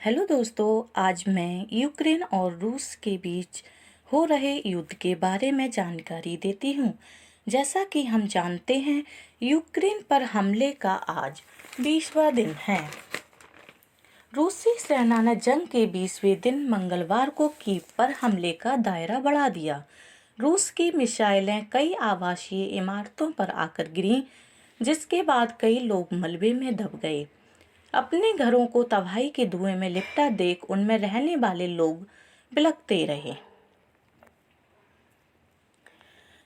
Hello दोस्तों, आज मैं यूक्रेन और रूस के बीच हो रहे युद्ध के बारे में जानकारी देती हूँ। जैसा कि हम जानते हैं, यूक्रेन पर हमले का आज 20वां दिन है। रूसी सेना ने जंग के 20वें दिन मंगलवार को कीव पर हमले का दायरा बढ़ा दिया। रूस की मिसाइलें कई आवासीय इमारतों पर आकर गिरीं, जिसके बाद कई लोग मलबे में दब गए। अपने घरों को तबाही के धुएं में लिपटा देख उनमें रहने वाले लोग बिलखते रहे।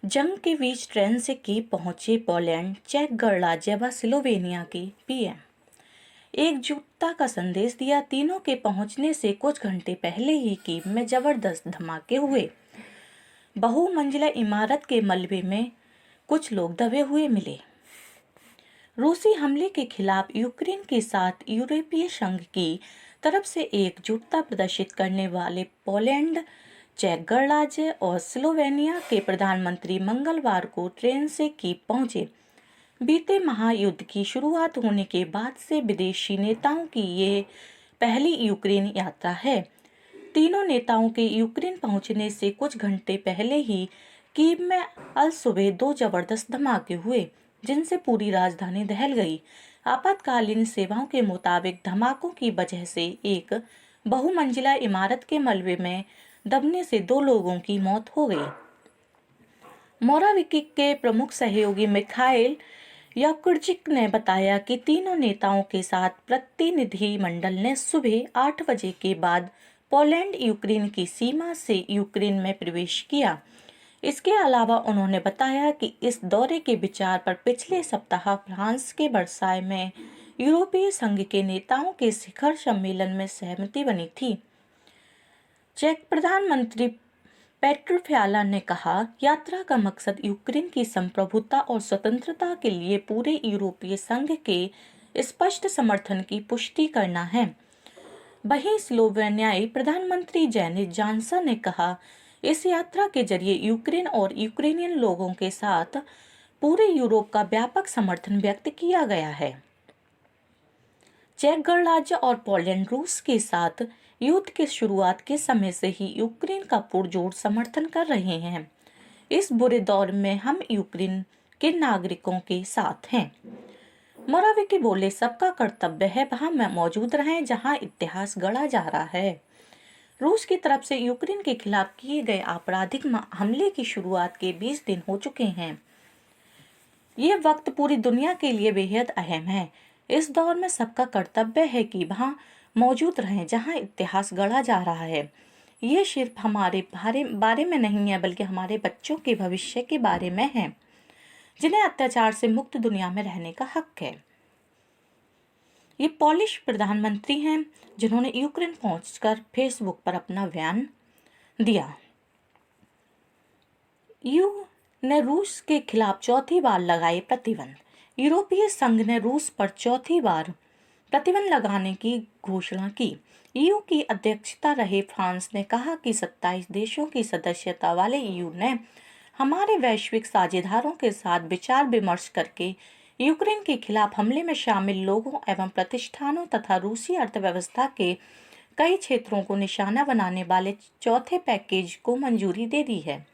जंग के बीच ट्रेन से कीव पहुंचे पोलैंड, चेक गणराज्य व स्लोवेनिया के पीएम एकजुटता का संदेश दिया। तीनों के पहुंचने से कुछ घंटे पहले ही कीव में जबरदस्त धमाके हुए। बहुमंजिला इमारत के मलबे में कुछ लोग दबे हुए मिले। रूसी हमले के खिलाफ यूक्रेन के साथ यूरोपीय संघ की तरफ से एकजुटता प्रदर्शित करने वाले पोलैंड, चेक गणराज्य और स्लोवेनिया के प्रधानमंत्री मंगलवार को ट्रेन से कीव पहुंचे। बीते महायुद्ध की शुरुआत होने के बाद से विदेशी नेताओं की ये पहली यूक्रेन यात्रा है। तीनों नेताओं के यूक्रेन पहुंचने से कुछ घंटे पहले ही कीव में अल सुबह 2 जबरदस्त धमाके हुए, जिनसे पूरी राजधानी दहल गई। आपातकालीन सेवाओं के मुताबिक धमाकों की वजह से एक बहुमंजिला इमारत के मलबे में दबने से 2 लोगों की मौत हो गई। मोराविकी के प्रमुख सहयोगी मिखाइल याकुर्चिक ने बताया कि तीनों नेताओं के साथ प्रतिनिधिमंडल ने सुबह 8 बजे के बाद पोलैंड यूक्रेन की सीमा से यूक्रेन में प्रवेश किया। इसके अलावा उन्होंने बताया कि इस दौरे के विचार पर पिछले सप्ताह फ्रांस के वर्साय में यूरोपीय संघ के नेताओं के शिखर सम्मेलन में सहमति बनी थी। चेक प्रधानमंत्री पेट्र फियाला ने कहा, यात्रा का मकसद यूक्रेन की संप्रभुता और स्वतंत्रता के लिए पूरे यूरोपीय संघ के स्पष्ट समर्थन की पुष्टि करना है। वहीं स्लोवेनियाई प्रधानमंत्री जेनिस जॉनसन ने कहा, इस यात्रा के जरिए यूक्रेन और यूक्रेनियन लोगों के साथ पूरे यूरोप का व्यापक समर्थन व्यक्त किया गया है। चेक गणराज्य और पोलैंड रूस के साथ युद्ध के शुरुआत के समय से ही यूक्रेन का पुरजोर समर्थन कर रहे हैं। इस बुरे दौर में हम यूक्रेन के नागरिकों के साथ हैं। मोराविकी बोले, सबका कर्तव्य है वहां मौजूद रहें जहां इतिहास गढ़ा जा रहा है। रूस की तरफ से यूक्रेन के खिलाफ किए गए आपराधिक हमले की शुरुआत के 20 दिन हो चुके हैं। ये वक्त पूरी दुनिया के लिए बेहद अहम है। इस दौर में सबका कर्तव्य है कि वहां मौजूद रहें जहां इतिहास गढ़ा जा रहा है। ये सिर्फ हमारे बारे में नहीं है, बल्कि हमारे बच्चों के भविष्य के बारे में है, जिन्हें अत्याचार से मुक्त दुनिया में रहने का हक है। ये पोलिश प्रधानमंत्री हैं, जिन्होंने यूक्रेन पहुंचकर फेसबुक पर अपना बयान दिया। ईयू ने रूस के खिलाफ चौथी बार लगाए प्रतिबंध। यूरोपीय संघ ने रूस पर चौथी बार प्रतिबंध लगाने की घोषणा की। ईयू की अध्यक्षता रहे फ्रांस ने कहा कि 27 देशों की सदस्यता वाले ईयू ने हमारे वैश्विक साझेदारों के साथ विचार विमर्श करके यूक्रेन के खिलाफ हमले में शामिल लोगों एवं प्रतिष्ठानों तथा रूसी अर्थव्यवस्था के कई क्षेत्रों को निशाना बनाने वाले चौथे पैकेज को मंजूरी दे दी है।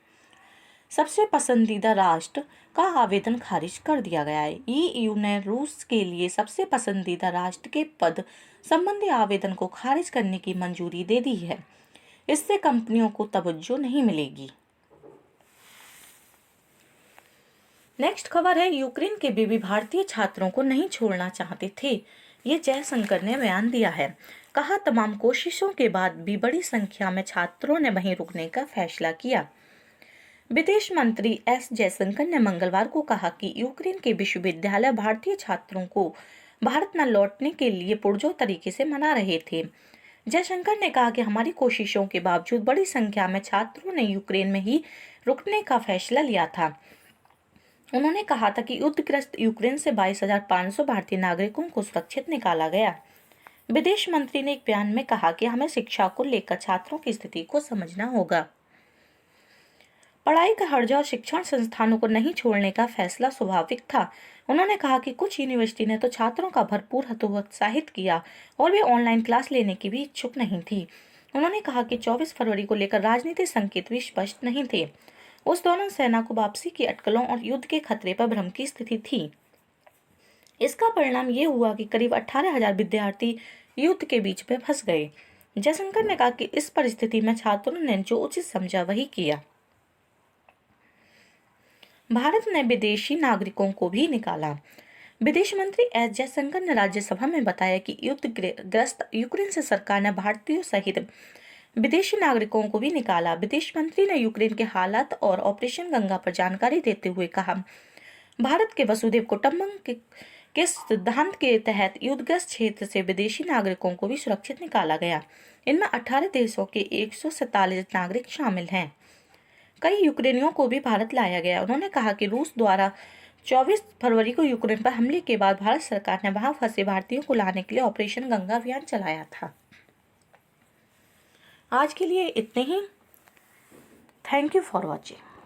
सबसे पसंदीदा राष्ट्र का आवेदन खारिज कर दिया गया है। ईयू ने रूस के लिए सबसे पसंदीदा राष्ट्र के पद संबंधी आवेदन को खारिज करने की मंजूरी दे दी है। इससे कंपनियों को तवज्जो नहीं मिलेगी। नेक्स्ट खबर है, यूक्रेन के बीबी भारतीय छात्रों को नहीं छोड़ना चाहते थे। ये जयशंकर ने बयान दिया है। कहा, तमाम कोशिशों के बाद भी बड़ी संख्या में छात्रों ने वहीं रुकने का फैसला किया। विदेश मंत्री एस जयशंकर ने मंगलवार को कहा कि यूक्रेन के विश्वविद्यालय भारतीय छात्रों को भारत न लौटने के लिए पुरजोर तरीके से मना रहे थे। जयशंकर ने कहा कि हमारी कोशिशों के बावजूद बड़ी संख्या में छात्रों ने यूक्रेन में ही रुकने का फैसला लिया था। उन्होंने कहा था कि युद्धग्रस्त यूक्रेन से 22,500 भारतीय नागरिकों को सुरक्षित निकाला गया। विदेश मंत्री ने एक बयान में कहा कि हमें शिक्षा को लेकर छात्रों की स्थिति को समझना होगा। पढ़ाई का हर्जा और शिक्षण संस्थानों को नहीं छोड़ने का फैसला स्वाभाविक था। उन्होंने कहा कि कुछ यूनिवर्सिटी ने तो छात्रों का भरपूर हतोत्साहित किया और वे ऑनलाइन क्लास लेने की भी इच्छुक नहीं थी। उन्होंने कहा कि 24 फरवरी को लेकर राजनीतिक संकेत भी स्पष्ट नहीं थे। उस दौरान सेना को वापसी की अटकलों और युद्ध के खतरे पर भ्रम की स्थिति थी। इसका परिणाम ये हुआ कि करीब 18,000 विद्यार्थी युद्ध के बीच में फंस गए। जयशंकर ने कहा कि इस परिस्थिति में छात्रों ने जो उचित समझा वही किया। भारत ने विदेशी नागरिकों को भी निकाला। विदेश मंत्री एस जयशंकर ने राज्यसभा में बताया कि युद्धग्रस्त यूक्रेन से सरकार ने भारतीयों सहित विदेशी नागरिकों को भी निकाला। विदेश मंत्री ने यूक्रेन के हालात और ऑपरेशन गंगा पर जानकारी देते हुए कहा, भारत के वसुधैव कुटुंबकम के सिद्धांत के तहत युद्धग्रस्त क्षेत्र से विदेशी नागरिकों को भी सुरक्षित निकाला गया। इनमें 18 देशों के 147 नागरिक शामिल हैं। कई यूक्रेनियों को भी भारत लाया गया। उन्होंने कहा कि रूस द्वारा 24 फरवरी को यूक्रेन पर हमले के बाद भारत सरकार ने वहां फंसे भारतीयों को लाने के लिए ऑपरेशन गंगा अभियान चलाया था। आज के लिए इतने ही। Thank you for watching.